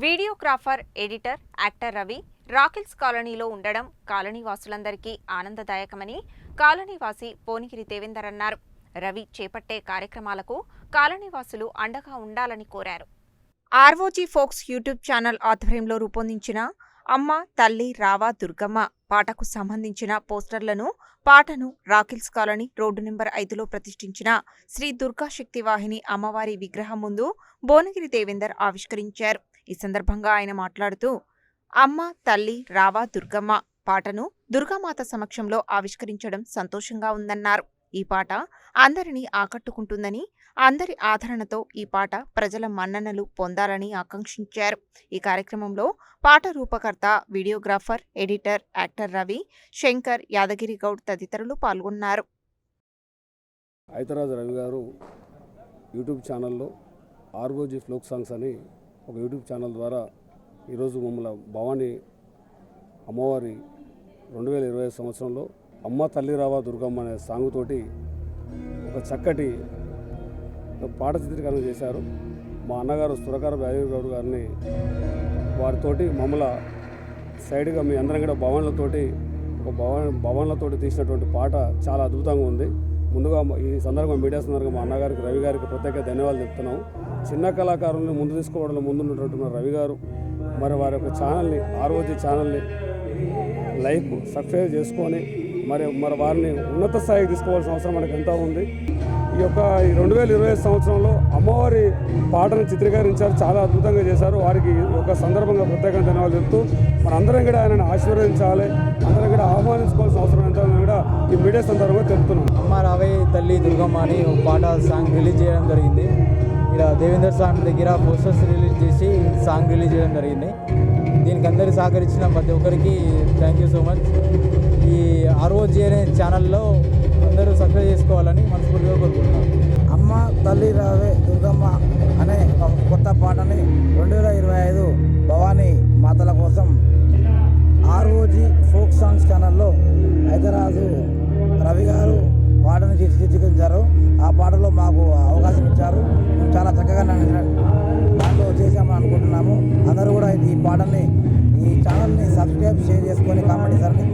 Videographer, editor, actor Ravi రాకిల్స్ కాలనీలో ఉండడం colony వాసులందరికీ ఆనందదాయకమని కాలనీవాసి పోనిగిరి Devender అన్నారు. రవి చేపట్టే కార్యక్రమాలకు కాలనీవాసులు అండగా ఉండాలని కోరారు. ఆర్ఓజీ ఫోక్స్ యూట్యూబ్ ఛానల్ ఆధ్వర్యంలో రూపొందించిన అమ్మ తల్లి రావా దుర్గమ్మ పాటకు సంబంధించిన పోస్టర్లను, పాటను రాకిల్స్ కాలనీ రోడ్డు నెంబర్ 5లో ప్రతిష్ఠించిన శ్రీ దుర్గా శక్తి వాహిని అమ్మవారి విగ్రహం ముందు భువనగిరి దేవేందర్ ఆవిష్కరించారు. ఈ సందర్భంగా ఆయన మాట్లాడుతూ అమ్మ తల్లి రావా దుర్గమ్మ పాటను దుర్గామాత సమక్షంలో ఆవిష్కరించడం సంతోషంగా ఉందన్నారు. ఈ పాట అందరినీ ఆకట్టుకుంటుందని, అందరి ఆదరణతో ఈ పాట ప్రజల మన్ననలు పొందాలని ఆకాంక్షించారు. ఈ కార్యక్రమంలో పాట రూపకర్త, videographer, editor, actor Ravi, Shankar, Yadagiri Goud తదితరులు పాల్గొన్నారు. ఐతరాజు రవి గారు యూట్యూబ్ ఛానల్లో ఆర్ఓజీ ఫ్లోక్ సాంగ్స్ అని ఒక యూట్యూబ్ ఛానల్ ద్వారా ఈరోజు మమ్మల్ని భవానీ అమ్మవారి 2020 సంవత్సరంలో అమ్మ తల్లి రావా దుర్గమ్మ అనే సాంగ్ తోటి ఒక చక్కటి పాట చిత్రీకరణ చేశారు. మా అన్నగారు సురకార యాదగిరి గౌడ్ గారిని వారితోటి మమ్మల్ని సైడ్గా మీ అందరం కూడా భవన్లతోటి ఒక భవన్లతోటి తీసినటువంటి పాట చాలా అద్భుతంగా ఉంది. ముందుగా ఈ సందర్భంగా మీడియా సందర్భంగా మా అన్నగారికి రవి గారికి ప్రత్యేక ధన్యవాదాలు చెప్తున్నాం. చిన్న కళాకారులను ముందు తీసుకోవడంలో ముందున్నటువంటి రవి గారు మరి వారి యొక్క ఛానల్ని, ఆర్ఓజీ ఛానల్ని లైఫ్ సక్సెస్ చేసుకొని మరి వారిని ఉన్నత స్థాయికి తీసుకోవాల్సిన అవసరం మనకు ఎంతో ఉంది. ఈ 2020 సంవత్సరంలో అమ్మవారి పాటను చిత్రీకరించారు, చాలా అద్భుతంగా చేశారు. వారికి ఒక సందర్భంగా ప్రత్యేకంగా ధన్యవాదాలు చెప్తూ మనందరం కూడా ఆయనను ఆశీర్వదించాలి, అందరం కూడా ఆహ్వానించుకోవాల్సిన అవసరం ఎంతో కూడా ఈ మీడియా సందర్భంగా తెలుపుతున్నాం. అమ్మ రావే తల్లి దుర్గమ్మ అని ఒక పాట సాంగ్ రిలీజ్ చేయడం జరిగింది. ఇక్కడ దేవేందర్ సాంగ్ దగ్గర పోస్టర్స్ రిలీజ్ చేసి సాంగ్ రిలీజ్ చేయడం జరిగింది. దీనికి అందరికీ సహకరించిన ప్రతి ఒక్కరికి థ్యాంక్ యూ సో మచ్. ఈ ఆర్ఓజీ అనే ఛానల్లో అందరూ సబ్స్క్రైబ్ చేసుకోవాలని మనస్ఫూర్తిగా కోరుకుంటున్నాం. అమ్మ తల్లి రావే దుర్గమ్మ అనే ఒక కొత్త పాటని 2025 భవానీ మాతల కోసం ఆర్ఓజీ ఫోక్ సాంగ్స్ ఛానల్లో ఐతరాజు రవి గారు పాటను చిత్రీకరించారు. ఆ పాటలో మాకు అవకాశం ఇచ్చారు. మేము చాలా చక్కగా దాంట్లో చేసామని అనుకుంటున్నాము. అందరూ కూడా ఈ పాటని, ఈ ఛానల్ని సబ్స్క్రైబ్, షేర్ చేసుకొని కామెంట్ చేశారని